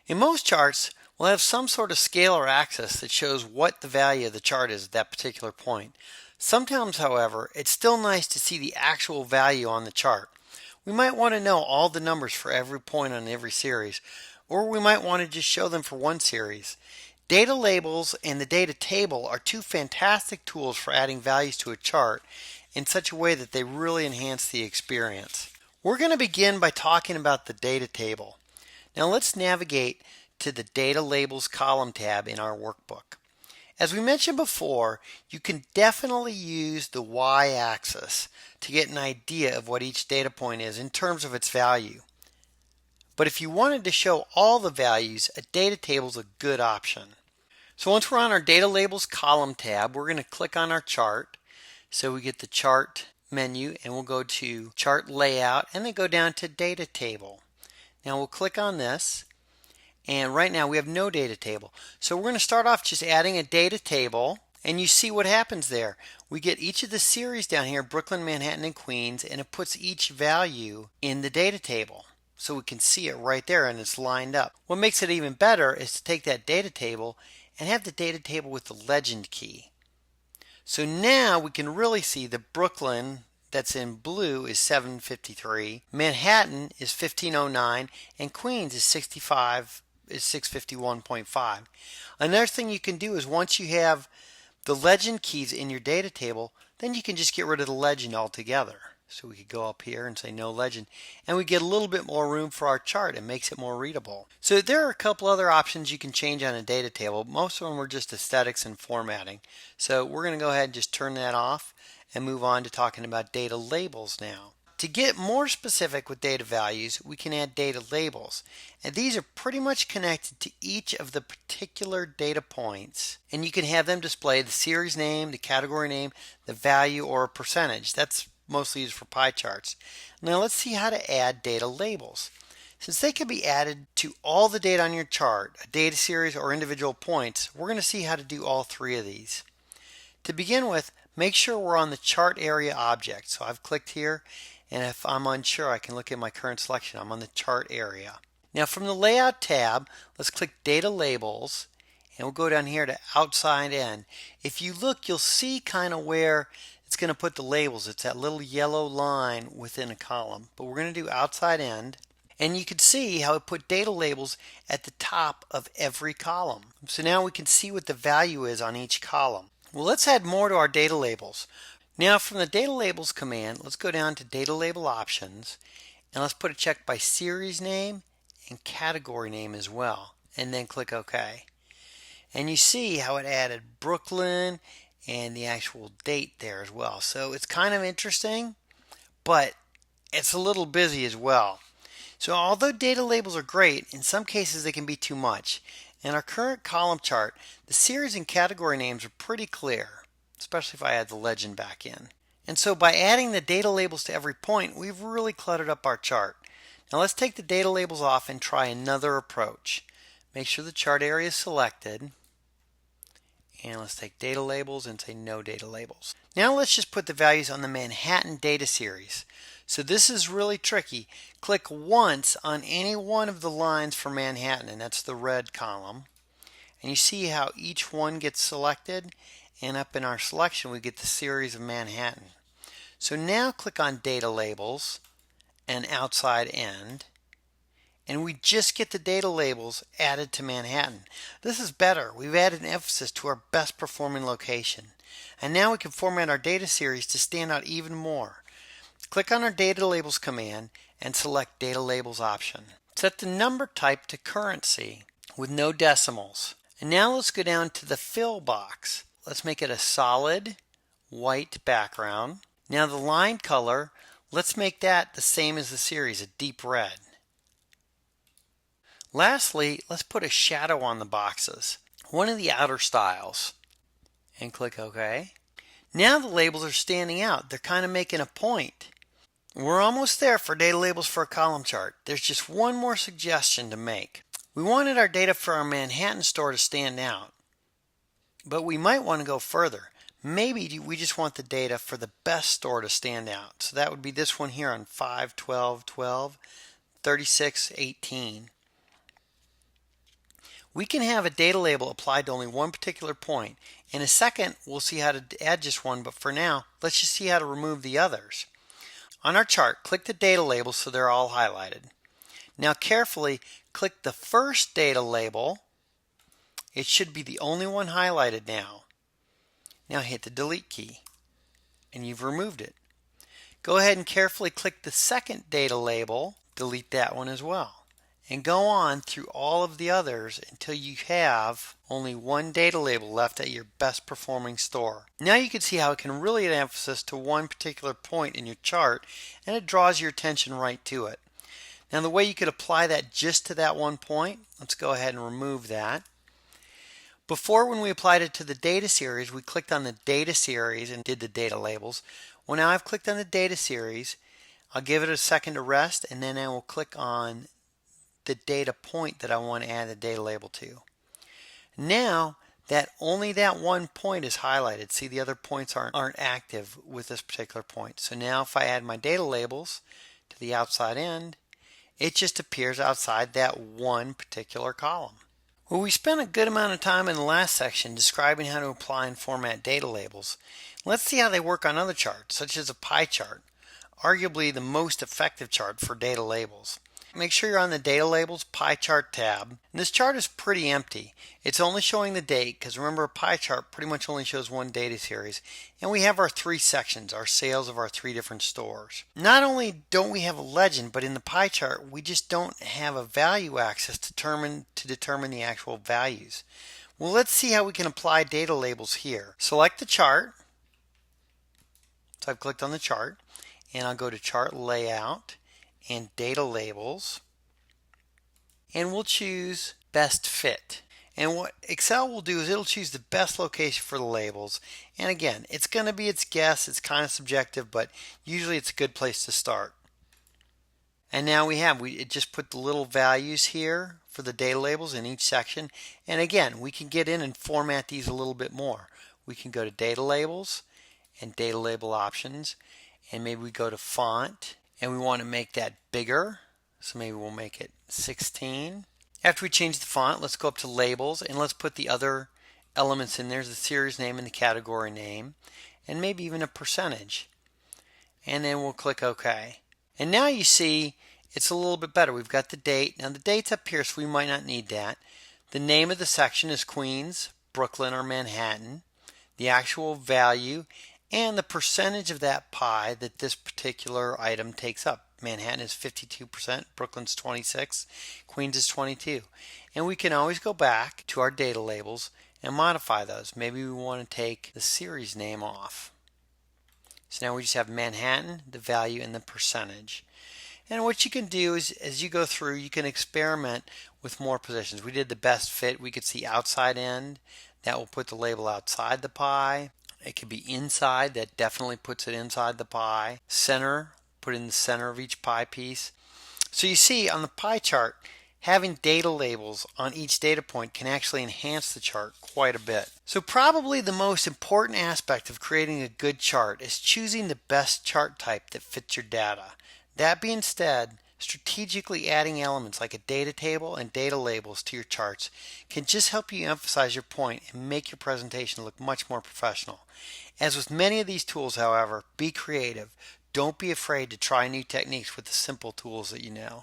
In most charts, we'll have some sort of scalar axis that shows what the value of the chart is at that particular point. Sometimes, however, it's still nice to see the actual value on the chart. We might want to know all the numbers for every point on every series, or we might want to just show them for one series. Data labels and the data table are two fantastic tools for adding values to a chart in such a way that they really enhance the experience. We're going to begin by talking about the data table. Now let's navigate to the Data Labels column tab in our workbook. As we mentioned before, you can definitely use the y-axis to get an idea of what each data point is in terms of its value. But if you wanted to show all the values, a data table is a good option. So once we're on our Data Labels column tab, we're going to click on our chart. So we get the chart menu and we'll go to Chart Layout and then go down to Data Table. Now we'll click on this, and right now we have no data table. So we're going to start off just adding a data table, and you see what happens there. We get each of the series down here, Brooklyn, Manhattan, and Queens, and it puts each value in the data table. So we can see it right there and it's lined up. What makes it even better is to take that data table and have the data table with the legend key. So now we can really see the Brooklyn that's in blue is 753, Manhattan is 1509, and Queens is 651.5. Another thing you can do is once you have the legend keys in your data table, then you can just get rid of the legend altogether. So we could go up here and say no legend, and we get a little bit more room for our chart. It makes it more readable. So there are a couple other options you can change on a data table. Most of them are just aesthetics and formatting. So we're going to go ahead and just turn that off and move on to talking about data labels now. To get more specific with data values, we can add data labels. And these are pretty much connected to each of the particular data points. And you can have them display the series name, the category name, the value, or a percentage. That's mostly used for pie charts. Now let's see how to add data labels. Since they can be added to all the data on your chart, a data series or individual points, we're going to see how to do all three of these. To begin with, make sure we're on the chart area object. So I've clicked here, and if I'm unsure, I can look at my current selection. I'm on the chart area. Now from the Layout tab, let's click Data Labels, and we'll go down here to Outside In. If you look, you'll see kind of where it's going to put the labels. It's that little yellow line within a column. But we're going to do Outside End, and you can see how it put data labels at the top of every column. So now we can see what the value is on each column. Well, let's add more to our data labels. Now from the Data Labels command, let's go down to Data Label Options, and let's put a check by series name and category name as well, and then click OK. And you see how it added Brooklyn and the actual date there as well. So it's kind of interesting, but it's a little busy as well. So although data labels are great, in some cases they can be too much. In our current column chart, the series and category names are pretty clear, especially if I add the legend back in. And so by adding the data labels to every point, we've really cluttered up our chart. Now let's take the data labels off and try another approach. Make sure the chart area is selected. And let's take data labels and say no data labels. Now let's just put the values on the Manhattan data series. So this is really tricky. Click once on any one of the lines for Manhattan, and that's the red column. And you see how each one gets selected, and up in our selection we get the series of Manhattan. So now click on Data Labels and Outside End, and we just get the data labels added to Manhattan. This is better. We've added an emphasis to our best performing location. And now we can format our data series to stand out even more. Click on our Data Labels command and select Data Labels option. Set the number type to currency with no decimals. And now let's go down to the fill box. Let's make it a solid white background. Now the line color, let's make that the same as the series, a deep red. Lastly, let's put a shadow on the boxes, one of the outer styles, and click OK. Now the labels are standing out. They're kind of making a point. We're almost there for data labels for a column chart. There's just one more suggestion to make. We wanted our data for our Manhattan store to stand out, but we might want to go further. Maybe we just want the data for the best store to stand out. So that would be this one here on 5/12/12, 36/18. We can have a data label applied to only one particular point. In a second, we'll see how to add just one, but for now, let's just see how to remove the others. On our chart, click the data labels so they're all highlighted. Now carefully click the first data label. It should be the only one highlighted now. Now hit the delete key and you've removed it. Go ahead and carefully click the second data label, delete that one as well. And go on through all of the others until you have only one data label left at your best performing store. Now you can see how it can really add emphasis to one particular point in your chart, and it draws your attention right to it. Now the way you could apply that just to that one point, let's go ahead and remove that. Before, when we applied it to the data series, we clicked on the data series and did the data labels. Well, now I've clicked on the data series. I'll give it a second to rest, and then I will click on the data point that I want to add the data label to. Now that only that one point is highlighted. See, the other points aren't active with this particular point. So now if I add my data labels to the outside end, it just appears outside that one particular column. Well, we spent a good amount of time in the last section describing how to apply and format data labels. Let's see how they work on other charts, such as a pie chart, arguably the most effective chart for data labels. Make sure you're on the Data Labels Pie Chart tab. And this chart is pretty empty. It's only showing the date, because remember, a pie chart pretty much only shows one data series. And we have our three sections, our sales of our three different stores. Not only don't we have a legend, but in the pie chart we just don't have a value axis to determine the actual values. Well, let's see how we can apply data labels here. Select the chart. So I've clicked on the chart, and I'll go to Chart Layout and Data Labels, and we'll choose Best Fit. And what Excel will do is it'll choose the best location for the labels, and again, it's going to be its guess. It's kind of subjective, but usually it's a good place to start. And now it just put the little values here for the data labels in each section, and again, we can get in and format these a little bit more. We can go to Data Labels and Data Label Options, and maybe we go to Font, and we want to make that bigger, so maybe we'll make it 16. After we change the font, let's go up to Labels, and let's put the other elements in there, the series name and the category name, and maybe even a percentage. And then we'll click OK. And now you see it's a little bit better. We've got the date. Now the date's up here, so we might not need that. The name of the section is Queens, Brooklyn, or Manhattan. The actual value and the percentage of that pie that this particular item takes up. Manhattan is 52%, Brooklyn's 26%, Queens is 22%. And we can always go back to our data labels and modify those. Maybe we want to take the series name off. So now we just have Manhattan, the value, and the percentage. And what you can do is, as you go through, you can experiment with more positions. We did the best fit. We could see outside end. That will put the label outside the pie. It could be inside. That definitely puts it inside the pie. Center, put in the center of each pie piece. So you see on the pie chart, having data labels on each data point can actually enhance the chart quite a bit. So probably the most important aspect of creating a good chart is choosing the best chart type that fits your data. That being said, strategically adding elements like a data table and data labels to your charts can just help you emphasize your point and make your presentation look much more professional. As with many of these tools, however, be creative. Don't be afraid to try new techniques with the simple tools that you know.